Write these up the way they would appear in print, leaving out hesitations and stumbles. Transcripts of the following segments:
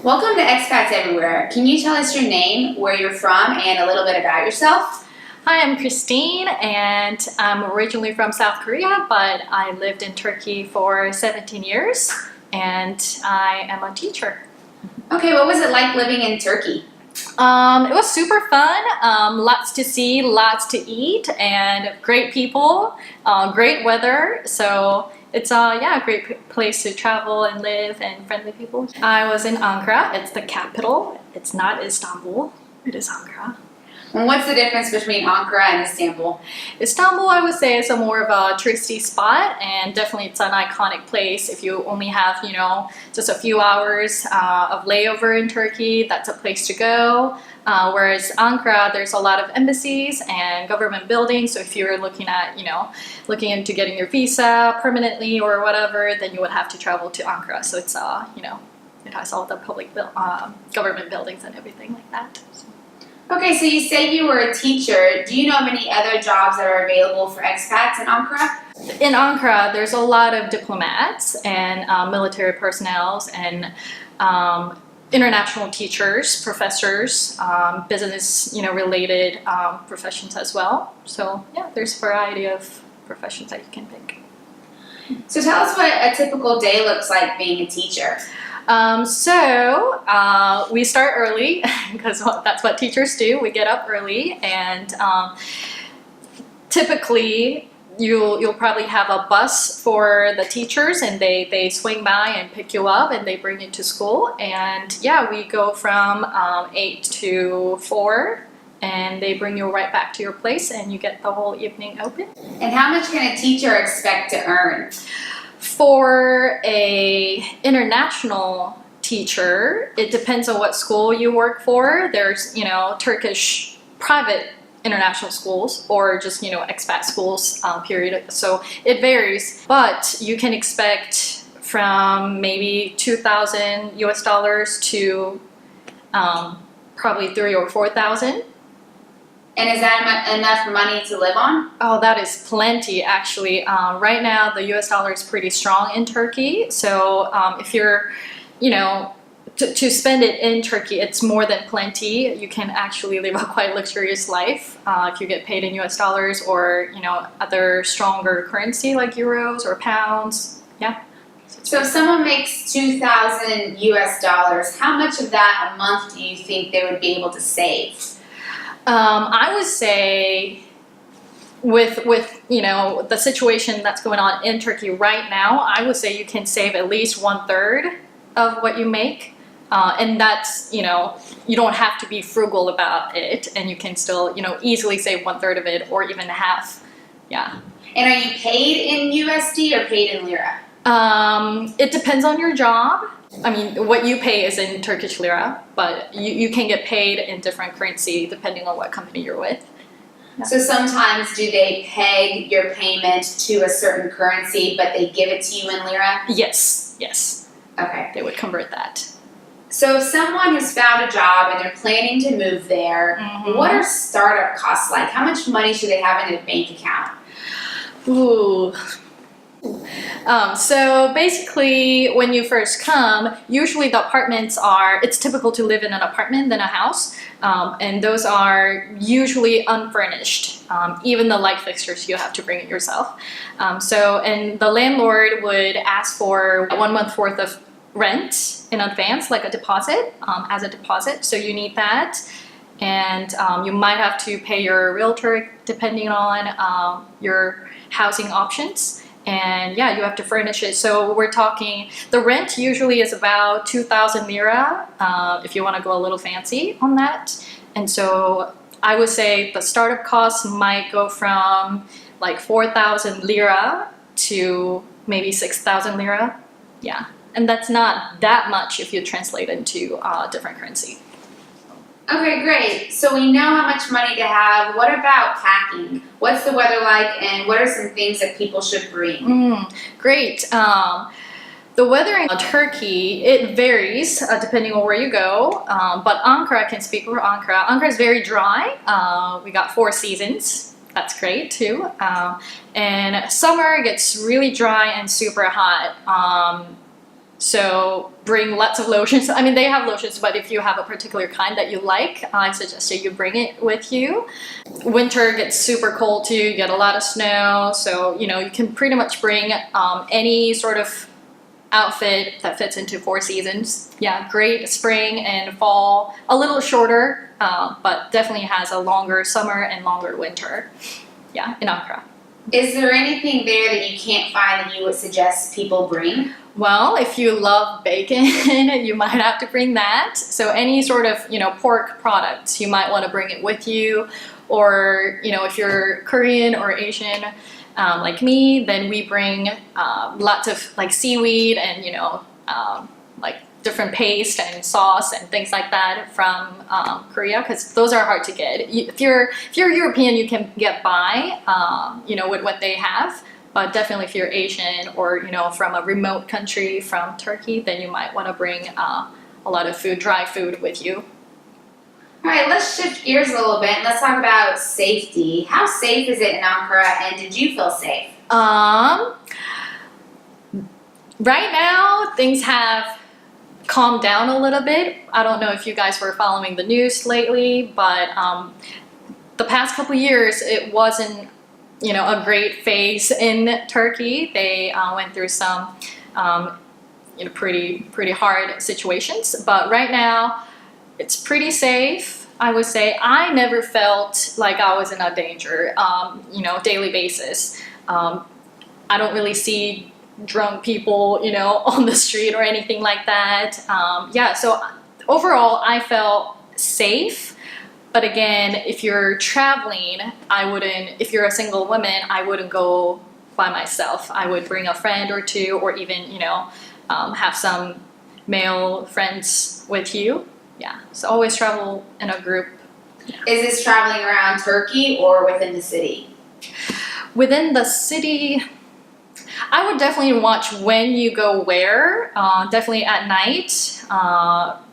Welcome to Expats Everywhere. Can you tell us your name, where you're from, and a little bit about yourself? Hi, I'm Christine, and I'm originally from South Korea, but I lived in Turkey for 17 years, and I am a teacher. Okay, what was it like living in Turkey? It was super fun, lots to see, lots to eat, and great people, great weather, so it's a great place to travel and live and friendly people. I was in Ankara. It's the capital. It's not Istanbul. It is Ankara. And what's the difference between Ankara and Istanbul? Istanbul, I would say, is a more of a touristy spot, and definitely it's an iconic place. If you only have, just a few hours of layover in Turkey, that's a place to go. Whereas Ankara, there's a lot of embassies and government buildings. So if you're looking at, looking into getting your visa permanently or whatever, then you would have to travel to Ankara. So it's, it has all the public government buildings and everything like that. So. Okay, so you say you were a teacher. Do you know of any other jobs that are available for expats in Ankara? In Ankara, there's a lot of diplomats and military personnel and international teachers, professors, business, related professions as well. So yeah, there's a variety of professions that you can pick. So tell us what a typical day looks like being a teacher. We start early because that's what teachers do. We get up early, and typically you'll probably have a bus for the teachers, and they swing by and pick you up and they bring you to school. And yeah, we go from 8 to 4, and they bring you right back to your place, and you get the whole evening open. And how much can a teacher expect to earn? For a international teacher, it depends on what school you work for. There's, Turkish private international schools or just, expat schools, period. So it varies, but you can expect from maybe $2,000 US to probably $3,000 or $4,000. And is that enough money to live on? Oh, that is plenty, actually. Right now, the US dollar is pretty strong in Turkey. So if you're, to spend it in Turkey, it's more than plenty. You can actually live a quite luxurious life if you get paid in US dollars or, other stronger currency like euros or pounds. Yeah. So if someone makes $2,000 US, how much of that a month do you think they would be able to save? I would say with the situation that's going on in Turkey right now, I would say you can save at least 1/3 of what you make. And that's, you don't have to be frugal about it, and you can still, easily save 1/3 of it or even half. Yeah. And are you paid in USD or paid in lira? It depends on your job. I mean, what you pay is in Turkish lira, but you can get paid in different currency depending on what company you're with. Yeah. So sometimes do they peg your payment to a certain currency, but they give it to you in lira? Yes. Okay. They would convert that. So if someone has found a job and they're planning to move there, what are startup costs like? How much money should they have in their bank account? Ooh. So basically, when you first come, usually the apartments it's typical to live in an apartment than a house, and those are usually unfurnished. Even the light fixtures, you have to bring it yourself. And the landlord would ask for 1 month worth of rent in advance, like a deposit, as a deposit. So you need that. And you might have to pay your realtor depending on your housing options. And yeah, you have to furnish it. So we're talking, the rent usually is about 2,000 lira if you want to go a little fancy on that. And so I would say the startup costs might go from like 4,000 lira to maybe 6,000 lira. Yeah, and that's not that much if you translate into different currency. Okay, great. So we know how much money to have. What about packing? What's the weather like, and what are some things that people should bring? Great. The weather in Turkey, it varies depending on where you go, but Ankara, I can speak for Ankara. Ankara is very dry. We got 4 seasons. That's great too. And summer gets really dry and super hot. So bring lots of lotions. I mean, they have lotions, but if you have a particular kind that you like, I suggest that you bring it with you. Winter gets super cold too, you get a lot of snow. So, you know, you can pretty much bring any sort of outfit that fits into 4 seasons. Yeah, great spring and fall, a little shorter, but definitely has a longer summer and longer winter. Yeah, in Ankara. Is there anything there that you can't find that you would suggest people bring? Well, if you love bacon, you might have to bring that. So any sort of, you know, pork products, you might want to bring it with you. Or, you know, if you're Korean or Asian, like me, then we bring lots of like seaweed and, you know, like different paste and sauce and things like that from Korea, because those are hard to get. If you're European, you can get by, you know, with what they have. But definitely if you're Asian or, you know, from a remote country from Turkey, then you might want to bring a lot of food, dry food with you. All right, let's shift gears a little bit. Let's talk about safety. How safe is it in Ankara, and did you feel safe? Right now, things have calmed down a little bit. I don't know if you guys were following the news lately, but the past couple years, it wasn't, you know, a great phase in Turkey. They went through some, you know, pretty hard situations. But right now, it's pretty safe, I would say. I never felt like I was in a danger, you know, daily basis. I don't really see drunk people, you know, on the street or anything like that. Yeah, so overall, I felt safe. But again, if you're traveling, if you're a single woman, I wouldn't go by myself. I would bring a friend or two, or even, you know, have some male friends with you. Yeah, so always travel in a group. Is this traveling around Turkey or within the city? Within the city, I would definitely watch when you go where, definitely at night.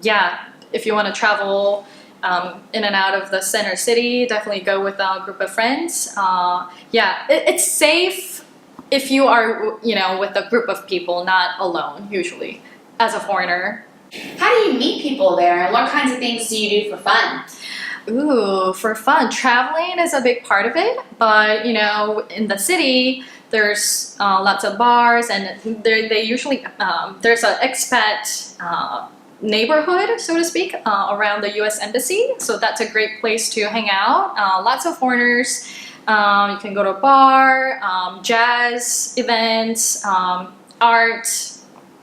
Yeah, if you want to travel in and out of the center city, definitely go with a group of friends. Yeah, it's safe if you are, you know, with a group of people, not alone, usually, as a foreigner. How do you meet people there, and what kinds of things do you do for fun? Ooh, for fun. Traveling is a big part of it, but, you know, in the city, there's lots of bars, and they usually, there's an expat neighborhood, so to speak, around the US Embassy. So that's a great place to hang out. Lots of foreigners. You can go to a bar, jazz events, art,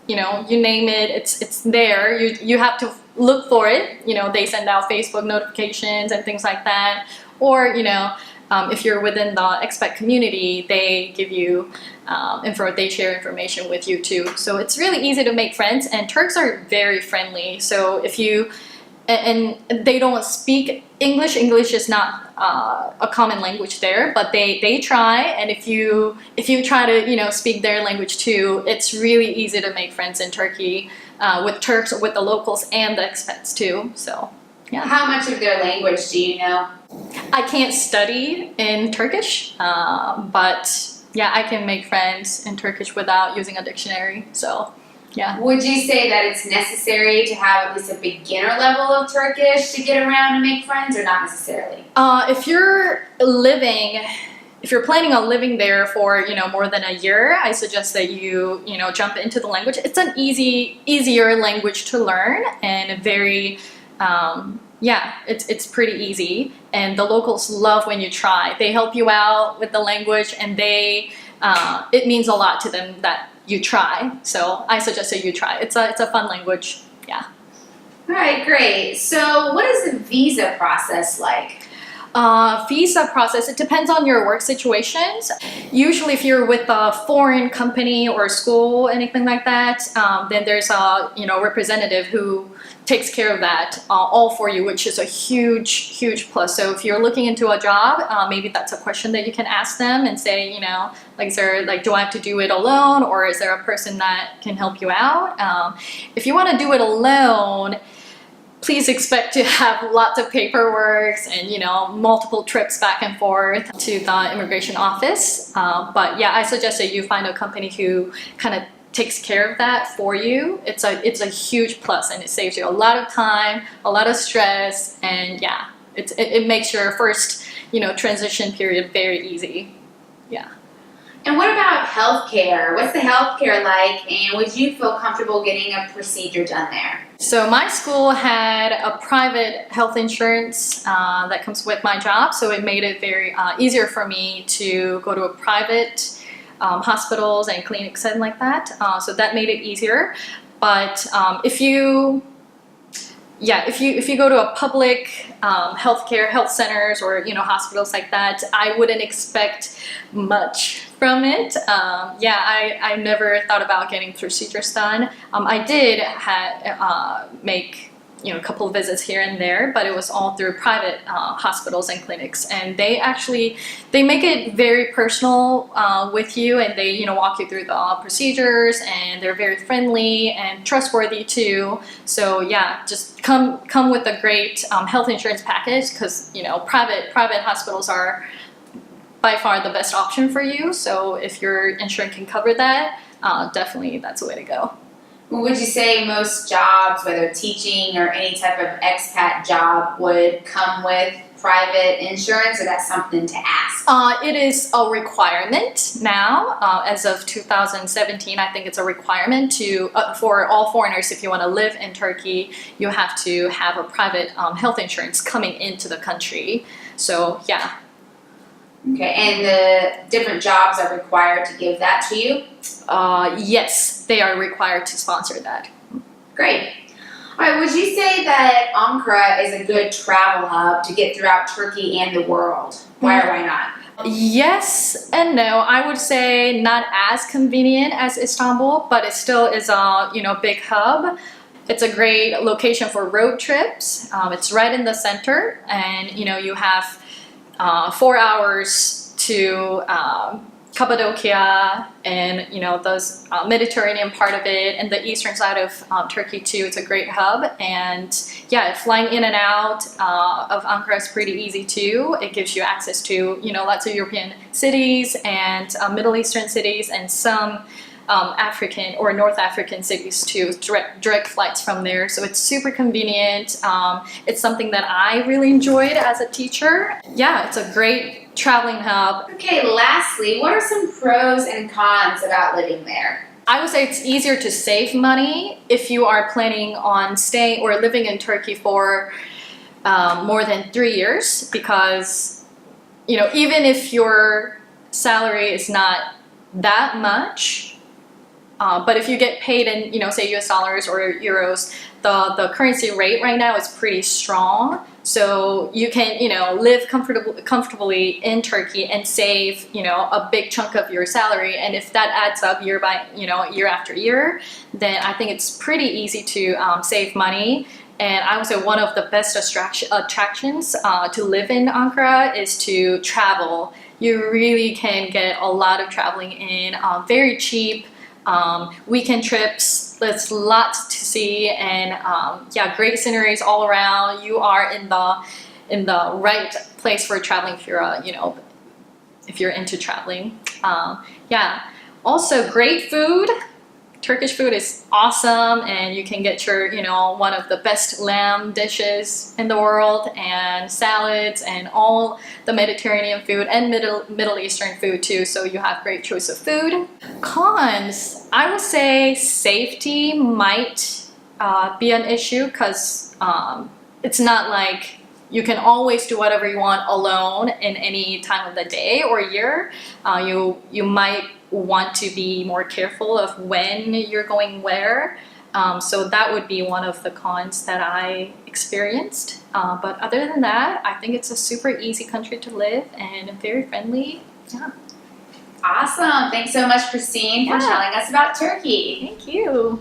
you know, you name it, it's there. You have to look for it. You know, they send out Facebook notifications and things like that. Or, you know, if you're within the expat community, they give you they share information with you too. So it's really easy to make friends, and Turks are very friendly. So if you, and they don't speak English. English is not a common language there, but they try. And if you try to, you know, speak their language too, it's really easy to make friends in Turkey with Turks, with the locals and the expats too. So yeah. How much of their language do you know? I can't study in Turkish, but yeah, I can make friends in Turkish without using a dictionary. So yeah. Would you say that it's necessary to have at least a beginner level of Turkish to get around and make friends, or not necessarily? If you're planning on living there for, you know, more than a year, I suggest that you know, jump into the language. It's an easier language to learn, and very, yeah, it's pretty easy. And the locals love when you try. They help you out with the language, and it means a lot to them that you try. So I suggest that you try. It's a fun language. Yeah. All right, great. So what is the visa process like? Visa process, it depends on your work situations. Usually if you're with a foreign company or school, anything like that, then there's a, you know, representative who takes care of that all for you, which is a huge plus. So if you're looking into a job, maybe that's a question that you can ask them and say, you know, like, is there, like, do I have to do it alone, or is there a person that can help you out? If you want to do it alone, please expect to have lots of paperwork and, you know, multiple trips back and forth to the immigration office. But yeah, I suggest that you find a company who kind of takes care of that for you, it's a huge plus, and it saves you a lot of time, a lot of stress, and yeah, it makes your first, transition period very easy. Yeah. And what about healthcare? What's the healthcare like, and would you feel comfortable getting a procedure done there? So my school had a private health insurance that comes with my job, so it made it very easier for me to go to a private hospitals and clinics and like that. So that made it easier. But if you go to a public health centers or hospitals like that, I wouldn't expect much from it. I never thought about getting procedures done. I did make a couple of visits here and there, but it was all through private hospitals and clinics, and they make it very personal with you, and they walk you through the procedures, and they're very friendly and trustworthy too. So yeah, just come with a great health insurance package, because private hospitals are by far the best option for you. So if your insurance can cover that, definitely that's the way to go. Would you say most jobs, whether teaching or any type of expat job, would come with private insurance, or that's something to ask? It is a requirement now. As of 2017, I think it's a requirement for all foreigners. If you want to live in Turkey, you have to have a private health insurance coming into the country. So yeah. Okay, and the different jobs are required to give that to you? Yes, they are required to sponsor that. Great. All right, would you say that Ankara is a good travel hub to get throughout Turkey and the world? Why or why not? Yes and no. I would say not as convenient as Istanbul, but it still is a big hub. It's a great location for road trips. It's right in the center, and you have 4 hours to Cappadocia and those Mediterranean part of it, and the eastern side of Turkey too. It's a great hub, and yeah, flying in and out of Ankara is pretty easy too. It gives you access to lots of European cities and Middle Eastern cities, and some African or North African cities too, direct flights from there. So it's super convenient. It's something that I really enjoyed as a teacher. Yeah, it's a great traveling hub. Okay, lastly, what are some pros and cons about living there? I would say it's easier to save money if you are planning on staying or living in Turkey for more than 3 years, because even if your salary is not that much, but if you get paid in, say US dollars or euros, the currency rate right now is pretty strong. So you can, live comfortably in Turkey and save, a big chunk of your salary. And if that adds up year after year, then I think it's pretty easy to save money. And I would say one of the best attractions to live in Ankara is to travel. You really can get a lot of traveling in, very cheap. Weekend trips, there's lots to see, and yeah, great sceneries all around. You are in the right place for traveling if you're if you're into traveling. Yeah, also great food. Turkish food is awesome, and you can get your one of the best lamb dishes in the world, and salads, and all the Mediterranean food and Middle Eastern food too. So you have great choice of food. Cons, I would say safety might be an issue, because it's not like you can always do whatever you want alone in any time of the day or year. You might want to be more careful of when you're going where. So that would be one of the cons that I experienced. But other than that, I think it's a super easy country to live and very friendly. Yeah. Awesome. Thanks so much, Christine, for telling us about Turkey. Thank you.